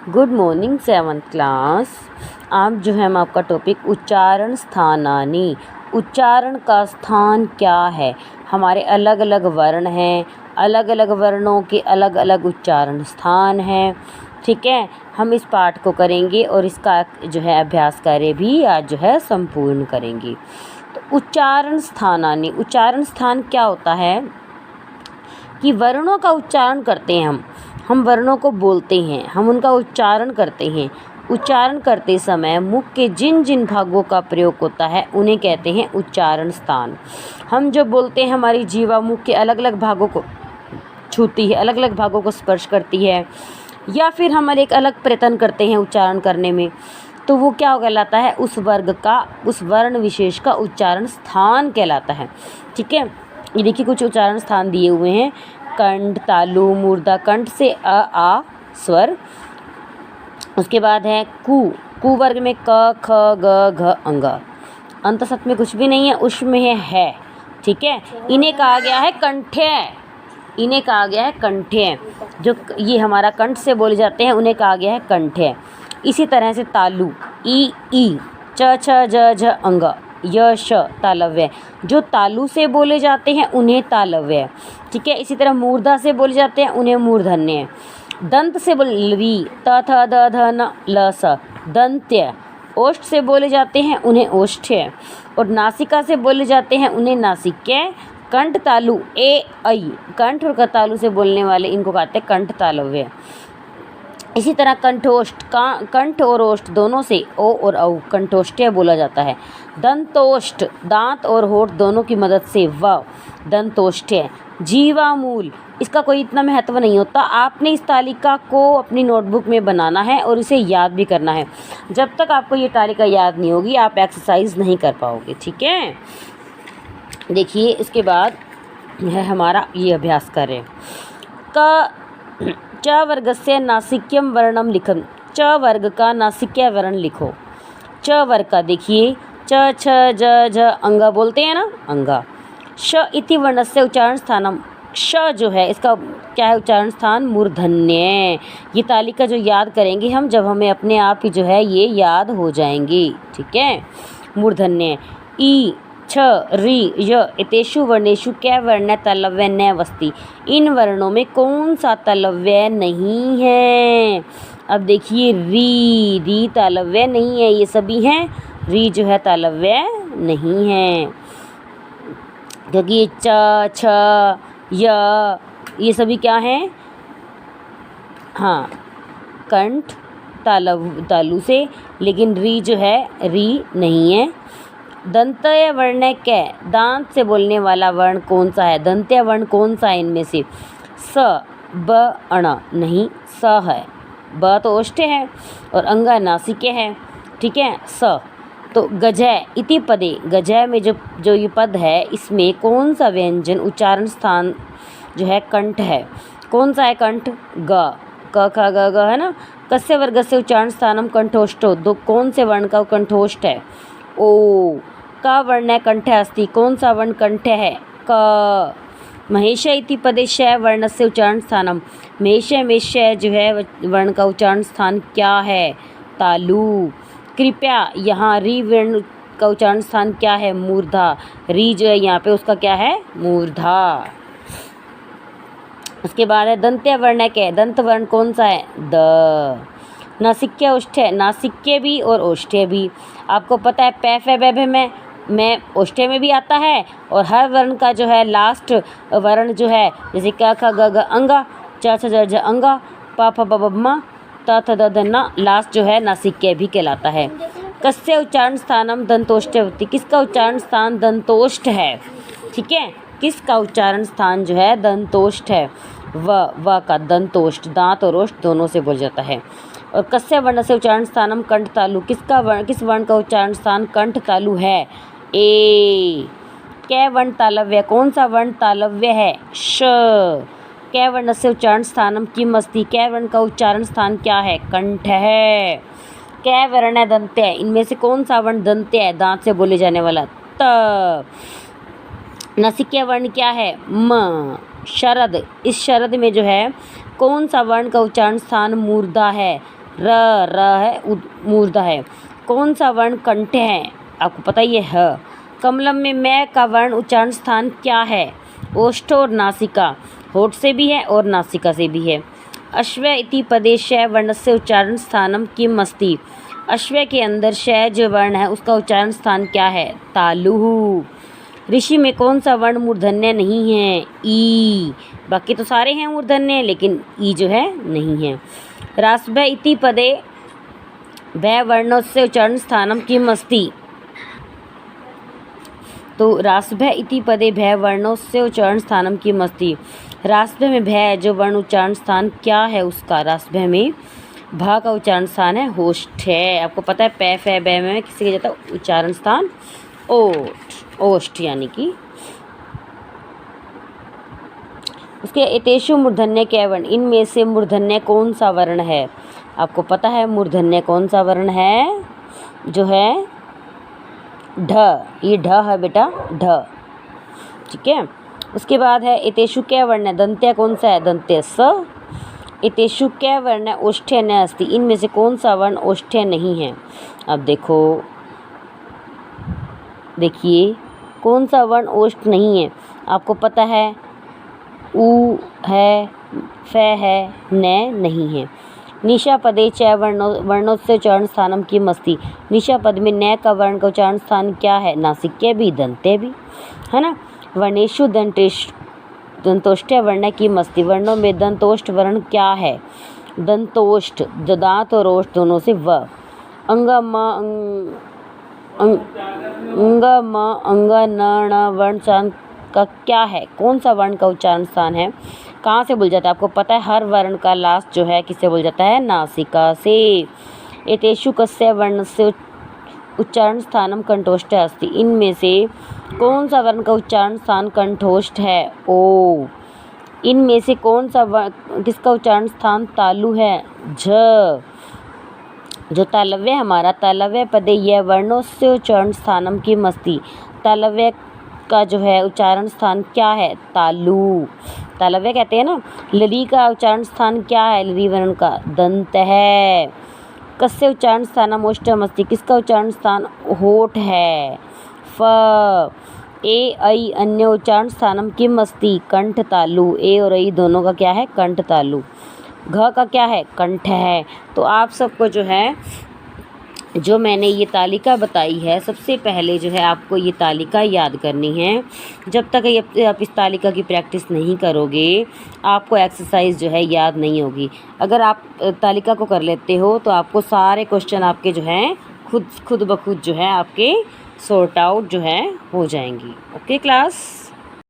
Good morning 7th class. आज जो है हम आपका टॉपिक उच्चारण स्थानानी, उच्चारण का स्थान क्या है। हमारे अलग अलग वर्ण हैं, अलग अलग वर्णों के अलग अलग उच्चारण स्थान हैं। ठीक है, हम इस पाठ को करेंगे और इसका जो है अभ्यास कार्य भी आज जो है संपूर्ण करेंगे। तो उच्चारण स्थानानी, उच्चारण स्थान क्या होता है कि वर्णों का उच्चारण करते हैं हम वर्णों को बोलते हैं, हम उनका उच्चारण करते हैं। उच्चारण करते समय मुख के जिन जिन भागों का प्रयोग होता है उन्हें कहते हैं उच्चारण स्थान। हम जो बोलते हैं हमारी जीवा मुख के अलग अलग भागों को छूती है, अलग अलग भागों को स्पर्श करती है, या फिर हम एक अलग प्रयत्न करते हैं उच्चारण करने में, तो वो क्या कहलाता है, उस वर्ग का, उस वर्ण विशेष का उच्चारण स्थान कहलाता है। ठीक है, ये देखिए कुछ उच्चारण स्थान दिए हुए हैं। कंठ, तालु, मूर्धा। कंठ से अ आ स्वर। उसके बाद है कु वर्ग में क ख ग घ अंग। अंतसत में कुछ भी नहीं है, उष्म में है। ठीक है, इन्हें कहा गया है कंठ्य, इन्हें कहा गया है कंठ्य। जो ये हमारा कंठ से बोले जाते हैं उन्हें कहा गया है कंठ्य। इसी तरह से तालु, ई च छ ज झ अंग, य श तालव्य। जो तालु से बोले जाते हैं उन्हें तालव्य। ठीक है, इसी तरह मूर्धा से बोले जाते हैं उन्हें मूर्धन्य। दंत से बोले री, त थ द ध न ल स, दंत्य। ओष्ठ से बोले जाते हैं उन्हें ओष्ठ्य, और नासिका से बोले जाते हैं उन्हें नासिक्य। कंठ तालु ए ऐ, कंठ और तालु से बोलने वाले इनको कहते हैं कंठ तालव्य। इसी तरह कंठोष्ठ का, कंठ और ओष्ठ दोनों से ओ और औ कंठोष्ठ्य बोला जाता है। दंतोष्ठ, दांत और होठ दोनों की मदद से व दंतोष्ठ्य। जीवामूल, इसका कोई इतना महत्व नहीं होता। आपने इस तालिका को अपनी नोटबुक में बनाना है और इसे याद भी करना है। जब तक आपको ये तालिका याद नहीं होगी आप एक्सरसाइज नहीं कर पाओगे। ठीक है, देखिए इसके बाद है हमारा ये अभ्यास करें। च वर्गस्य नासिक्यम वर्णम लिखम, च वर्ग का नासिक्य वर्ण लिखो। च वर्ग का देखिए, च छ ज झ अंगा बोलते हैं ना, अंगा। श इति वर्णस्य उच्चारण स्थानम, श जो है इसका क्या है उच्चारण स्थान, मूर्धन्य। ये तालिका जो याद करेंगे हम, जब हमें अपने आप ही जो है ये याद हो जाएंगे। ठीक है, मूर्धन्य। ई छ री य इतेषु वर्णेषु कै वर्ण तालव्य न वस्ति, इन वर्णों में कौन सा तालव्य नहीं है। अब देखिए री तालव्य नहीं है, ये सभी हैं। री जो है तालव्य नहीं है, क्योंकि ये च छ य ये सभी क्या हैं, हाँ कंठ तालु से, लेकिन री जो है री नहीं है। दंत्य वर्ण कै, दांत से बोलने वाला वर्ण कौन सा है, दंत्य वर्ण कौन सा है इनमें से, स ब अण नहीं, स है। ब तो ओष्ठ्य है और अंगा नासिक्य है। ठीक है, स तो गजय इति पदे, गजय में जो ये पद है इसमें कौन सा व्यंजन उच्चारण स्थान जो है कंठ है, कौन सा है कंठ, ग, क ख ग घ है ना। कस्य वर्ग से उच्चारण स्थानम कंठोष्ठो, दो कौन से वर्ण का कंठोष्ठ है, ओ। का वर्ण कंठ्य अस्ति, कौन सा वर्ण कंठ्य है, क। महेश इति पदे श वर्ण से उच्चारण स्थानम, महेश में श जो है वर्ण का उच्चारण स्थान क्या है, तालु। कृपया, यहाँ री वर्ण का उच्चारण स्थान क्या है, मूर्धा। री जो है यहाँ पे उसका क्या है, मूर्धा। उसके बाद है दंत्य वर्ण के, दंत वर्ण कौन सा है, द। नासिक्य ओष्ठ्य, नासिक्य भी और ओष्ठ्य भी। आपको पता है पै फै बै भै में ओष्ठ्य में भी आता है, और हर वर्ण का जो है लास्ट वर्ण जो है, जैसे क ख ग घ अंगा, च छ ज झ अंगा, प फ ब ब म, त थ द ध न, लास्ट जो है नासिक्य भी कहलाता है। कस्य उच्चारण स्थानम दंतोष्ठ्यवती, किसका उच्चारण स्थान दंतोष्ठ है। ठीक है, किसका उच्चारण स्थान जो है दंतोष्ठ है, व का दंतोष्ठ, दांत और ओष्ठ दोनों से बोल जाता है। और कस्य वर्ण से उच्चारण स्थानम कंठ तालु, किसका वर्ण, किस वर्ण का उच्चारण स्थान कंठ तालु है, ए। कै वर्ण तालव्य, कौन सा वर्ण तालव्य है, श। कै वर्ण से उच्चारण स्थानम किम अस्ति, कै वर्ण का उच्चारण स्थान क्या है, कंठ है। कै वर्ण है दंत्य, इनमें से कौन सा वर्ण दंत्य है, दांत से बोले जाने वाला, त। नासिक्य वर्ण क्या है, म। शरद, इस शरद में जो है कौन सा वर्ण का उच्चारण स्थान मूर्धा है, र है मूर्धा है। कौन सा वर्ण कंठ है? आपको पता ही है ह। कमलम में मैं का वर्ण उच्चारण स्थान क्या है? ओष्ठ और नासिका। होठ से भी है और नासिका से भी है। अश्व इति पदे श वर्णस्य उच्चारण स्थानम किम अस्ति? अश्व के अंदर श जो वर्ण है उसका उच्चारण स्थान क्या है? तालु। ऋषि में कौन सा वर्ण मूर्धन्य नहीं है? ई। बाकी तो सारे हैं मूर्धन्य, लेकिन ई जो है नहीं है। रास्भ इति पदे भय वर्णस्य उच्चारण स्थानम किम अस्ति? तो रास्भ इति पदे भय वर्णस्य उच्चारण स्थानम किम अस्ति? रास्भ में भय जो वर्ण उच्चारण स्थान क्या है उसका? रास्भ में भा का उच्चारण स्थान है होष्ठ है। आपको पता है पै फै बै में किसी का जाता है उच्चारण स्थान? ओठ, ओष्ठ यानी कि। उसके एतेषु मूर्धन्य क्या वर्ण? इनमें से मूर्धन्य कौन सा वर्ण है? आपको पता है मूर्धन्य कौन सा वर्ण है? जो है ढ। ये ढ है बेटा, ढ। ठीक है। उसके बाद है एतेषु क्या वर्ण है? दंत्य कौन सा है? दंत्य स। एतेषु क्या वर्ण है? ओष्ठ्य न अस्ति। इनमें से कौन सा वर्ण ओष्ठ्य नहीं है? अब देखिए कौन सा वर्ण ओष्ठ नहीं है? आपको पता है उ है, फ है, न नहीं है। निशा पदे च वर्णोच्चारण उच्चारण स्थानम किम अस्ति? निशा पद में न का वर्ण का उच्चारण स्थान क्या है? नासिक्य भी, दंत्य भी, है ना। वर्णेषु दंतोष्ठ्य वर्ण किम अस्ति? वर्णों में दंतोष्ठ वर्ण क्या है? दंतोष्ठ, जो दांत और ओष्ठ दोनों से व। अंग म अंग न वर्ण उच्चारण का क्या है? कौन सा वर्ण का उच्चारण स्थान है? कहाँ से बोल जाता है? आपको पता है हर वर्ण का लास्ट जो है किससे बोल जाता है? नासिका से। एतेषु कस्य वर्णस्य उच्चारण स्थानम कंठोष्ठ अस्ति? इनमें से कौन सा वर्ण का उच्चारण स्थान कंठोष्ठ है? ओ। इनमें से कौन सा किसका उच्चारण स्थान तालु है? झ। जो तालव्य हमारा तालव्य पदे यह वर्णोस्य उच्चारण स्थानम किम अस्ति? तालव्य का जो है उच्चारण स्थान क्या है? तालु। तालव्य कहते हैं ना। लरी का उच्चारण स्थान क्या है? लरी वर्ण का? दंत है। कस्य उच्चारण स्थानम ओष्ठम अस्ति? किसका उच्चारण स्थान होठ है? फ। ए ऐ अन्य उच्चारण स्थानम किम अस्ति? कंठ तालु। ए और ऐ दोनों का क्या है? कंठ तालु। घ का क्या है? कंठ है। तो आप सबको जो है जो मैंने ये तालिका बताई है, सबसे पहले जो है आपको ये तालिका याद करनी है। जब तक आप इस तालिका की प्रैक्टिस नहीं करोगे आपको एक्सरसाइज जो है याद नहीं होगी। अगर आप तालिका को कर लेते हो तो आपको सारे क्वेश्चन आपके जो हैं खुद ब खुद जो है आपके सॉर्ट आउट जो है हो जाएंगी। Okay class.